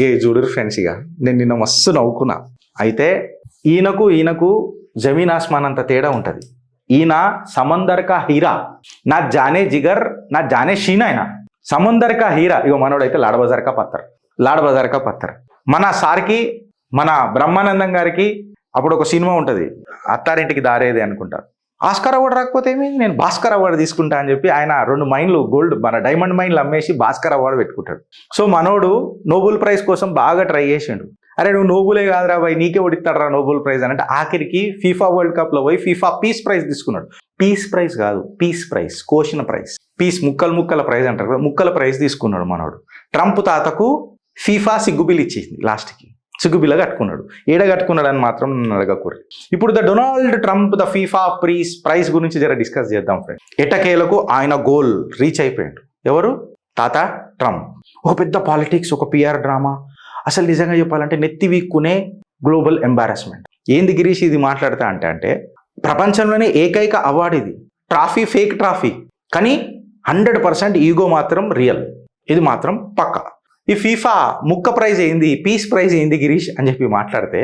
ఏ చూడరు ఫ్రెండ్స్, ఇక నేను నిన్న మస్తు నవ్వుకున్నా. అయితే ఈయనకు జమీన్ ఆస్మాన్ అంత తేడా ఉంటుంది. ఈయన సమందర్ కా హీరా, నా జానే జిగర్ నా జానే షీన్. ఆయన సమందర్ కా హీరా. ఇగో మనోడైతే లాడ్ బజార్ కా పత్తర్. మన సార్కి, మన బ్రహ్మానందం గారికి అప్పుడు ఒక సినిమా ఉంటుంది, అత్తారింటికి దారేది అనుకుంటారు. ఆస్కార్ అవార్డు రాకపోతే ఏమి, నేను భాస్కర్ అవార్డు తీసుకుంటా అని చెప్పి ఆయన 2 మైన్లు గోల్డ్, మన డైమండ్ మైన్లు అమ్మేసి భాస్కర్ అవార్డు పెట్టుకుంటాడు. సో మనోడు నోబెల్ ప్రైజ్ కోసం బాగా ట్రై చేసిండు. అరే నువ్వు నోబులే కాదురా బాయ్, నీకే ఒడిస్తాడరా నోబెల్ ప్రైజ్ అని. అంటే ఆఖరికి ఫీఫా వరల్డ్ కప్లో పోయి ఫీఫా పీస్ ప్రైజ్ తీసుకున్నాడు. పీస్ ప్రైజ్ కాదు, పీస్ ప్రైజ్, కోసిన ప్రైజ్. పీస్ ముక్కల ప్రైజ్ అంటారు కదా, ముక్కల ప్రైజ్ తీసుకున్నాడు మనోడు. ట్రంప్ తాతకు ఫీఫా సిగ్గుబిల్ ఇచ్చేసింది, లాస్ట్కి సిగ్గుబిల్ల కట్టుకున్నాడు. ఏడ కట్టుకున్నాడు అని మాత్రం నన్ను అడగకూడదు. ఇప్పుడు Donald Trump the FIFA prize గురించి జర డిస్కస్ చేద్దాం ఫ్రెండ్. ఎటకేలకు ఆయన గోల్ రీచ్ అయిపోయాడు. ఎవరు? తాత ట్రంప్. ఒక పెద్ద పాలిటిక్స్, ఒక పిఆర్ డ్రామా. అసలు నిజంగా చెప్పాలంటే నెత్తి వీక్కునే గ్లోబల్ ఎంబారస్మెంట్. ఏంది గిరీష్ ఇది మాట్లాడతా అంటే ప్రపంచంలోనే ఏకైక అవార్డు ఇది. ట్రాఫీ ఫేక్ ట్రాఫీ, కానీ 100% ఈగో మాత్రం రియల్. ఇది మాత్రం పక్కా. ఈ ఫీఫా ముక్క ప్రైజ్ ఏంది, పీస్ ప్రైజ్ ఏంది గిరీష్ అని చెప్పి మాట్లాడితే,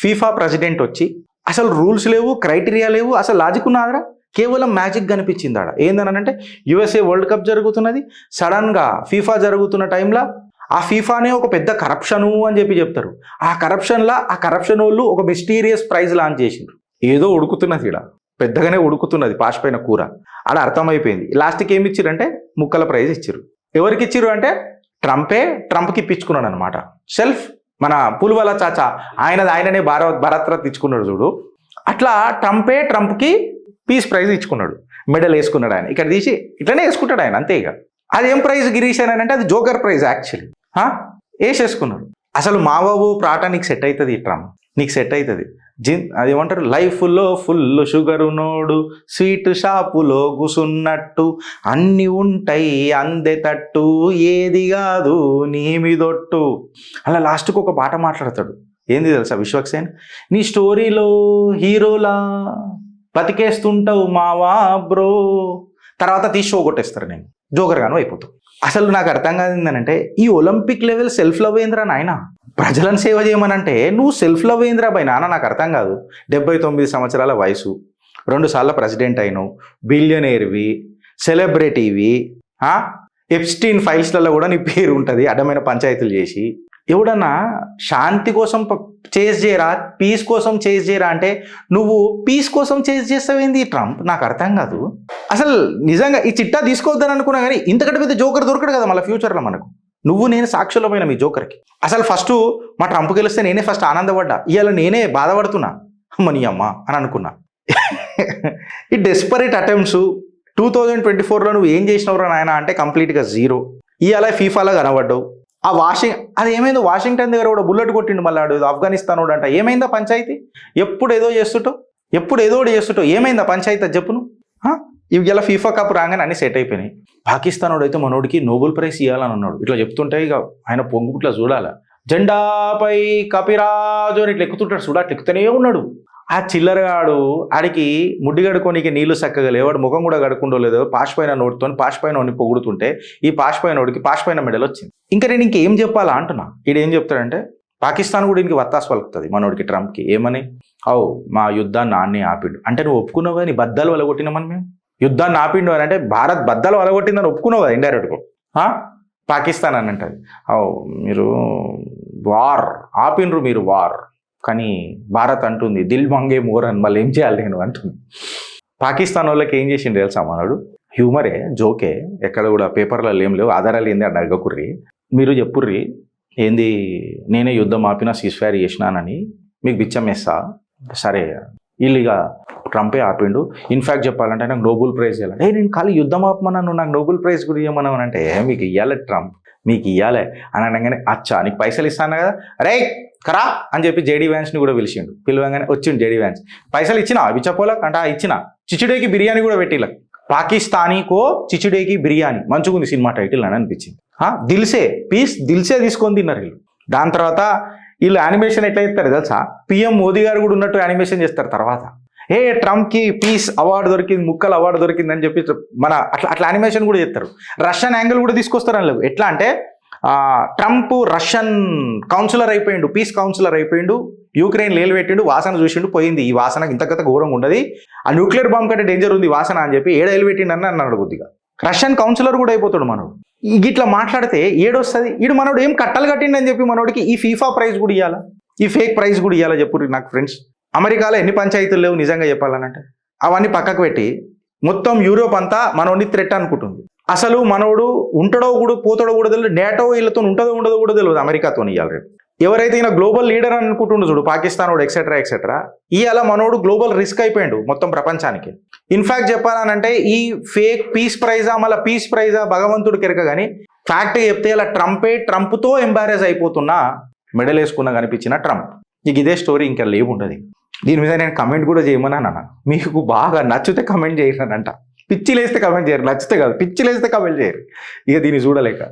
ఫీఫా ప్రెసిడెంట్ వచ్చి అసలు రూల్స్ లేవు, క్రైటీరియా లేవు, అసలు లాజిక్ ఉన్నారా, కేవలం మ్యాజిక్ కనిపించింది ఆడ. ఏందనంటే USA వరల్డ్ కప్ జరుగుతున్నది, సడన్గా ఫీఫా జరుగుతున్న టైంలో ఆ ఫీఫానే ఒక పెద్ద కరప్షను అని చెప్పి చెప్తారు. ఆ కరప్షన్ వాళ్ళు ఒక మిస్టీరియస్ ప్రైజ్ లాంచ్ చేసిండ్రు. ఏదో ఉడుకుతున్నది ఇక్కడ, పెద్దగానే ఉడుకుతున్నది పాషిపోయిన కూర. ఆడ అర్థమైపోయింది. లాస్ట్కి ఏమి ఇచ్చిరంటే ముక్కల ప్రైజ్ ఇచ్చిర్రు. ఎవరికి ఇచ్చిర్రు అంటే ట్రంప్కి ఇప్పించుకున్నాడు అనమాట. సెల్ఫ్ మన పులివల చాచా ఆయననే భారతరత్న ఇచ్చుకున్నాడు చూడు. అట్లా ట్రంప్కి పీస్ ప్రైజ్ ఇచ్చుకున్నాడు, మెడల్ వేసుకున్నాడు ఆయన. ఇక్కడ తీసి ఇట్లనే వేసుకుంటాడు ఆయన, అంతే. ఇక అదేం ప్రైజ్ గిరీష్ అని అంటే అది జోకర్ ప్రైజ్ యాక్చువల్లీ. వేసేసుకున్నాడు. అసలు మా బాబు ప్రాట నీకు సెట్ అవుతుంది, ట్రంప్ నీకు సెట్ అవుతుంది. అదేమంటారు, లైఫ్లో ఫుల్ షుగర్ నోడు, స్వీట్ షాపులో కూసున్నట్టు, అన్నీ ఉంటాయి అందేటట్టు, ఏది కాదు నీ మీదొట్టు. అలా లాస్ట్కి ఒక పాట మాట్లాడతాడు. ఏంది తెలుసా విశ్వక్సేన్, నీ స్టోరీలో హీరోలా బతికేస్తుంటావు మావా బ్రో. తర్వాత తీసి షో కొట్టేస్తారు, నేను జోకర్ గాను అయిపోతావు. అసలు నాకు అర్థం కాదు ఏంటంటే, ఈ ఒలింపిక్ లెవెల్ సెల్ఫ్ లవ్ ఏంద్రా నాయన. ప్రజలను సేవ చేయమనంటే నువ్వు సెల్ఫ్ లవ్ ఏంద్రా బై నాన్న, నాకు అర్థం కాదు. 79 సంవత్సరాల వయసు, 2 సార్లు ప్రెసిడెంట్ అయినావు, బిలియనేర్వి, సెలబ్రిటీవి, ఎప్స్టీన్ ఫైల్స్లలో కూడా నీ పేరు ఉంటుంది, అడ్డమైన పంచాయతీలు చేసి. ఎవడన్నా శాంతి కోసం చేజ్ చేయరా, పీస్ కోసం చేజ్ చేయరా అంటే నువ్వు పీస్ కోసం చేజ్ చేస్తావేంది ట్రంప్, నాకు అర్థం కాదు. అసలు నిజంగా ఈ చిట్టా తీసుకోవద్దని అనుకున్నా కానీ ఇంతకంటే పెద్ద జోకర్ దొరకడు కదా మళ్ళీ ఫ్యూచర్లో మనకు. నువ్వు నేను సాక్షులమైన మీ జోకర్కి. అసలు ఫస్ట్ మా ట్రంప్ గెలిస్తే నేనే ఫస్ట్ ఆనందపడ్డా, ఇవాళ నేనే బాధపడుతున్నా అమ్మని అమ్మ అని అనుకున్నా. ఈ డెస్పరేట్ అటెంప్ట్స్ 2024లో నువ్వు ఏం చేసినవరా నాయన అంటే కంప్లీట్గా జీరో. ఇవాళ ఫీఫాలో కనబడ్డావు. ఆ అది ఏమైందో వాషింగ్టన్ దగ్గర కూడా బుల్లెట్ కొట్టిండు మళ్ళీ ఆడు, ఆఫ్ఘనిస్తాన్ వాడు అంట. ఏమైందా పంచాయతీ? ఎప్పుడు ఏదో చేస్తుంటావు, ఏమైందా పంచాయతీ చెప్పును. ఇలా ఫీఫా కప్ రాగానే అన్ని సెట్ అయిపోయినాయి. పాకిస్తాన్ వాడు అయితే మనోడికి నోబెల్ ప్రైజ్ ఇవ్వాలని అన్నాడు. ఇట్లా చెప్తుంటే ఇక ఆయన పొంగు ఇట్లా చూడాలి, జెండాపై కపిరాజు అని ఇట్లా ఎక్కుతుంటాడు చూడ, అట్లా ఎక్కుతూనే ఉన్నాడు. ఆ చిల్లరగాడు ఆడికి ముడ్డి గడుకోనికి నీళ్లు చక్కగా లేవాడు, ముఖం కూడా గడుకుండో లేదో, పాష్ పైన నోడిని పొగుడుతుంటే ఈ పాష్ పైన మెడల్ వచ్చింది. ఇంకా నేను ఇంకేం చెప్పాలా అంటున్నా. ఈడేం చెప్తాడంటే పాకిస్తాన్ కూడా ఇంక వత్తాసు పలుకుతుంది మనోడికి ట్రంప్కి. ఏమని, మా యుద్ధాన్ని ఆన్నే ఆపిండు అంటే నువ్వు ఒప్పుకున్నావు కదా, నీ బద్దాలు వలగొట్టినామని మేము. యుద్ధాన్ని ఆపిండు అని అంటే భారత్ బద్దాలు వలగొట్టిందని ఒప్పుకున్నావు కదా ఇండైరెక్ట్గా. పాకిస్తాన్ అని అంటది, మీరు వార్ ఆపిండ్రు, మీరు వార్, కానీ భారత్ అంటుంది దిల్ మంగే మోర్ అని, మళ్ళీ ఏం చేయాలి నేను అంటుంది. పాకిస్తాన్ వాళ్ళకి ఏం చేసిండు తెలుసా మనోడు, హ్యూమరే, జోకే, ఎక్కడ కూడా పేపర్లలో ఏం లేవు, ఆధారాలు ఏంది అని అడగకుర్రి, మీరు చెప్పుర్రి ఏంది నేనే యుద్ధం ఆపినా సీజ్ఫైర్ చేసినానని మీకు బిచ్చం వేస్తా. సరే వీళ్ళుగా ట్రంపే ఆపిండు. ఇన్ఫ్యాక్ట్ చెప్పాలంటే నాకు నోబెల్ ప్రైజ్ ఇవ్వాలి. నేను ఖాళీ యుద్ధం ఆపమన్నాను, నాకు నోబెల్ ప్రైజ్ కూడా ఇవ్వమన్నాను అంటే మీకు ఇవ్వాలి ట్రంప్, మీకు ఇవ్వాలి అని అనగానే అచ్చా నీకు పైసలు ఇస్తాను కదా రే కరా అని చెప్పి జేడీ వ్యాన్స్ని కూడా పిలవగానే వచ్చిండు జేడీ వ్యాన్స్. పైసలు ఇచ్చినా విచ్చపోలకు అంటే ఇచ్చిన, చిచుడేకి బిర్యానీ కూడా పెట్టిలా, పాకిస్తానీకో చిచుడేకి బిర్యానీ, మంచిగుంది సినిమా టైటిల్ అని అనిపించింది. దిల్సే తీసుకొని తిన్నారు వీళ్ళు. దాని తర్వాత వీళ్ళు యానిమేషన్ ఎట్లా చేస్తారు తెలుసా, PM మోదీ గారు కూడా ఉన్నట్టు యానిమేషన్ చేస్తారు. తర్వాత ట్రంప్కి పీస్ అవార్డు దొరికింది, ముక్కల అవార్డు దొరికింది అని చెప్పి మన అట్లా యానిమేషన్ కూడా చేస్తారు. రష్యన్ యాంగిల్ కూడా తీసుకొస్తారు అందులో. ఎట్లా అంటే ట్రంప్ రష్యన్ కౌన్సిలర్ అయిపోయిండు, పీస్ కౌన్సిలర్ అయిపోయిండు, యూక్రెయిన్ లేలు పెట్టిండు, వాసన చూసిండు, పోయింది ఈ వాసన ఇంతకత ఘోరంగా ఉండదు, ఆ న్యూక్లియర్ బాంబ్ కంటే డేంజర్ ఉంది వాసన అని చెప్పి ఏడేలు పెట్టిండు అని అన్నాడు కొద్దిగా. రష్యన్ కౌన్సిలర్ కూడా అయిపోతాడు మనోడు. ఇట్లా మాట్లాడితే ఏడొస్తుంది? ఈడు మనోడు ఏం కట్టలు కట్టిండు అని చెప్పి మనోడికి ఈ ఫీఫా ప్రైజ్ కూడా ఇవ్వాలా, ఈ ఫేక్ ప్రైజ్ కూడా ఇవ్వాలా చెప్పు నాకు ఫ్రెండ్స్. అమెరికాలో ఎన్ని పంచాయతీలు లేవు నిజంగా చెప్పాలనంటే, అవన్నీ పక్కకు పెట్టి మొత్తం యూరోప్ అంతా మనోడిని థ్రెట్ అనుకుంటుంది. అసలు మనోడు ఉంటాడో కూడా పోతాడో కూడా తెలియదు, నేటో వీళ్ళతో ఉంటుందో ఉండదో కూడా తెలియదు అమెరికాతో ఇవాళ రేపు. ఎవరైతే ఈయన గ్లోబల్ లీడర్ అని అనుకుంటుండో చూడు, పాకిస్తాన్ వాడు ఎక్సెట్రా ఎక్సెట్రా, ఇవాళ మనోడు గ్లోబల్ రిస్క్ అయిపోయాడు మొత్తం ప్రపంచానికి. ఇన్ఫాక్ట్ చెప్పాలనంటే ఈ ఫేక్ పీస్ ప్రైజా మళ్ళీ పీస్ ప్రైజా భగవంతుడు కెరక కానీ ఫ్యాక్ట్ చెప్తే ఇలా ట్రంప్తో ఎంబారెస్ అయిపోతున్నా మెడల్ వేసుకున్నా కనిపించిన ట్రంప్. ఇక ఇదే స్టోరీ ఇంకా లేవుండదు. దీని మీద నేను కమెంట్ కూడా చేయమన్నాను. మీకు బాగా నచ్చితే కమెంట్ చేయరానంట, పిచ్చిలేస్తే కమెంట్ చేయరు, నచ్చితే కాదు పిచ్చిలేస్తే కమెంట్ చేయరు. ఇక దీన్ని చూడలేక